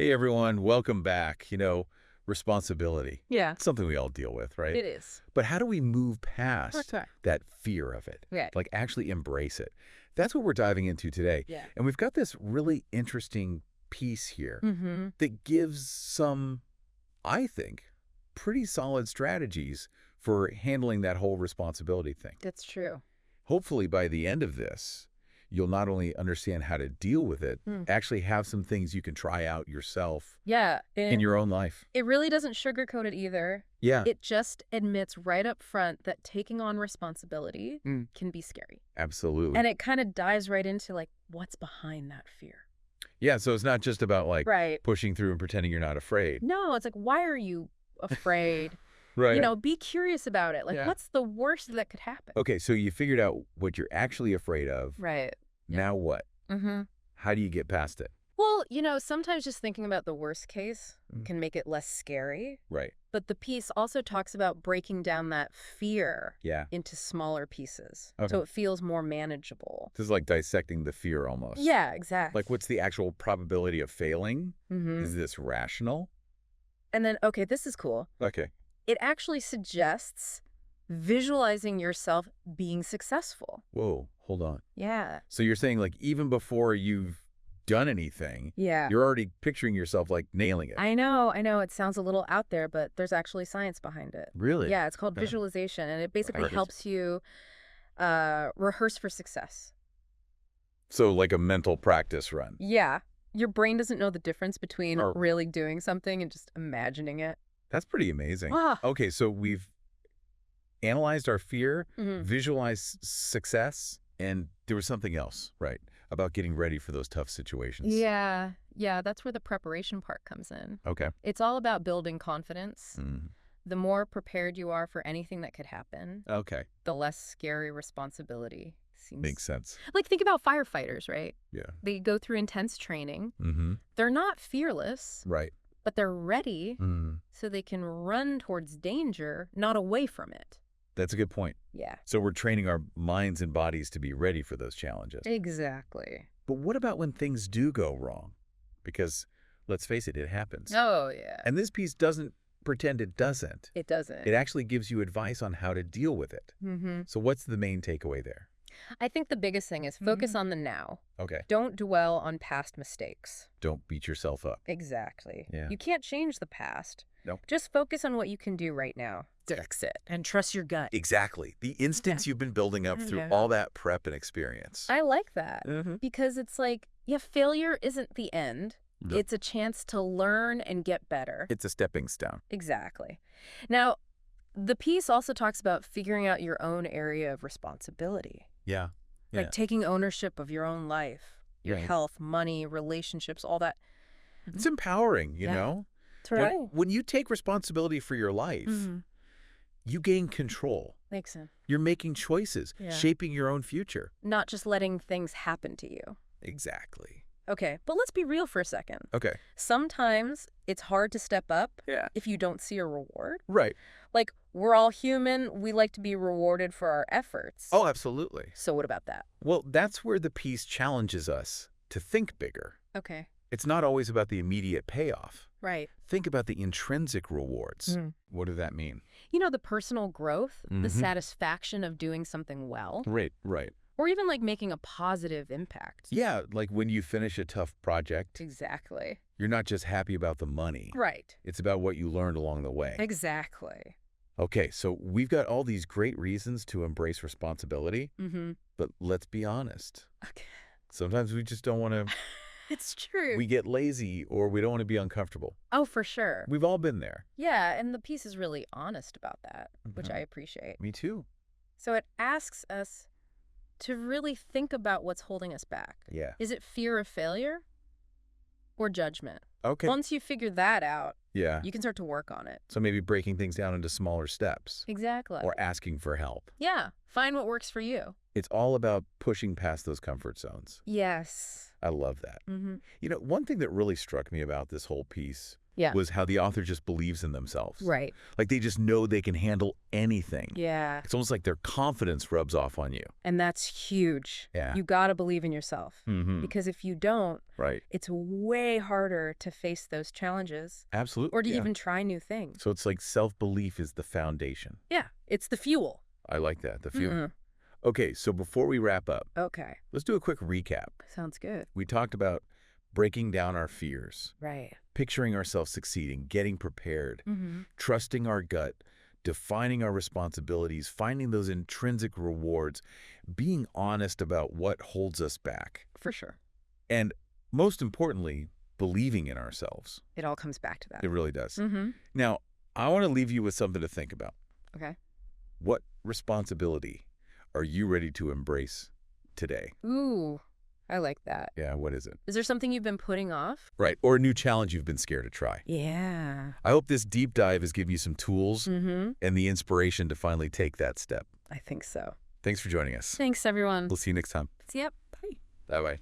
Hey everyone, welcome back. Responsibility. Yeah, It's something we all deal with, right? it is. But how do we move past Okay. that fear of it? Yeah. Like actually embrace it. That's what we're diving into today. Yeah. And we've got this really interesting piece here Mm-hmm. that gives some, I think, pretty solid strategies for handling that whole responsibility thing. That's true. Hopefully by the end of this, you'll not only understand how to deal with it, actually have some things you can try out yourself Yeah. in your own life. It really doesn't sugarcoat it either. Yeah, It just admits right up front that taking on responsibility Mm. can be scary. absolutely. And it kind of dives right into like what's behind that fear. Yeah, so it's not just about like Right. pushing through and pretending you're not afraid. No, it's like, why are you afraid? Right. Be curious about it. Like, Yeah. what's the worst that could happen? Okay, so you figured out what you're actually afraid of. Right. Now what? Mm-hmm. How do you get past it? Well, sometimes just thinking about the worst case Mm. can make it less scary. Right. But the piece also talks about breaking down that fear Yeah. into smaller pieces. Okay. So it feels more manageable. This is like dissecting the fear almost. Yeah, exactly. Like what's the actual probability of failing? Mm-hmm. Is this rational? And then, okay, this is cool. Okay. It actually suggests visualizing yourself being successful. Whoa, hold on. Yeah. So you're saying like even before you've done anything, Yeah. you're already picturing yourself like nailing it. I know. It sounds a little out there, but there's actually science behind it. Really? Yeah, it's called Okay. visualization, and it basically Right. helps you rehearse for success. So like a mental practice run. Yeah. Your brain doesn't know the difference between Or- really doing something and just imagining it. That's pretty amazing. Ah. Okay, so we've analyzed our fear, Mhm. visualized success, and there was something else, right, about getting ready for those tough situations. Yeah, that's where the preparation part comes in. Okay. It's all about building confidence. Mm. The more prepared you are for anything that could happen, Okay. the less scary responsibility seems. Makes sense. Like, think about firefighters, right? Yeah. They go through intense training. Mm-hmm. They're not fearless, Right. but they're ready Mm. so they can run towards danger, not away from it. That's a good point. Yeah, So we're training our minds and bodies to be ready for those challenges. exactly. But what about when things do go wrong? Because let's face it, it happens. Oh, yeah. And this piece doesn't pretend it doesn't. It doesn't. It actually gives you advice on how to deal with it. Mm-hmm. So what's the main takeaway there? I think the biggest thing is focus on the now. Okay. Don't dwell on past mistakes. Don't beat yourself up. Exactly. Yeah. You can't change the past. Nope. Just focus on what you can do right now. Fix it and trust your gut. Exactly. The instance you've been building up through Yeah. all that prep and experience. I like that Mm-hmm. because it's like, failure isn't the end. No. It's a chance to learn and get better. It's a stepping stone. Exactly. Now, the piece also talks about figuring out your own area of responsibility. Yeah. Like taking ownership of your own life, your Right. health, money, relationships, all that. It's empowering, you Yeah. know? That's When you take responsibility for your life, you gain control. Makes sense. You're making choices, Yeah. shaping your own future. Not just letting things happen to you. Exactly. Okay, but let's be real for a second. Okay. Sometimes it's hard to step up Yeah. if you don't see a reward. Right. Like, we're all human. We like to be rewarded for our efforts. Oh, absolutely. So what about that? Well, that's where the piece challenges us to think bigger. Okay. It's not always about the immediate payoff. Right. Think about the intrinsic rewards. What does that mean? The personal growth, the Mhm. satisfaction of doing something well, Right, right. or even like making a positive impact. Yeah, like when you finish a tough project, Exactly. you're not just happy about the money. Right. It's about what you learned along the way. Exactly. Okay, so we've got all these great reasons to embrace responsibility, Mm-hmm. but let's be honest. Okay. Sometimes we just don't want to, It's true. we get lazy or we don't want to be uncomfortable. Oh, for sure. We've all been there. Yeah, and the piece is really honest about that, which Mhm. I appreciate. Me too. So it asks us to really think about what's holding us back. Yeah. Is it fear of failure or judgment? Okay. Once you figure that out, Yeah. you can start to work on it. So maybe breaking things down into smaller steps Exactly. or asking for help. Yeah, find what works for you. It's all about pushing past those comfort zones. Yes. I love that. Mm-hmm. One thing that really struck me about this whole piece Yeah. was how the author just believes in themselves. Right. Like they just know they can handle anything. Yeah. It's almost like their confidence rubs off on you. And that's huge. Yeah. You got to believe in yourself. Mm-hmm. Because if you don't, Right. it's way harder to face those challenges Absolutely. or to even try new things. So it's like self-belief is the foundation. Yeah. It's the fuel. I like that. The fuel. Mm-mm. Okay, so before we wrap up, Okay. let's do a quick recap. Sounds good. We talked about breaking down our fears, Right. picturing ourselves succeeding, getting prepared, Mm-hmm. trusting our gut, defining our responsibilities, finding those intrinsic rewards, being honest about what holds us back, For sure. and most importantly, believing in ourselves. It all comes back to that. It really does. Mm-hmm. Now, I want to leave you with something to think about. Okay. What responsibility are you ready to embrace today? Ooh, I like that. Yeah, what is it? Is there something you've been putting off? Right, or a new challenge you've been scared to try. Yeah. I hope this deep dive has given you some tools Mm-hmm. and the inspiration to finally take that step. I think so. Thanks for joining us. Thanks, everyone. We'll see you next time. Yep. Bye. Bye-bye.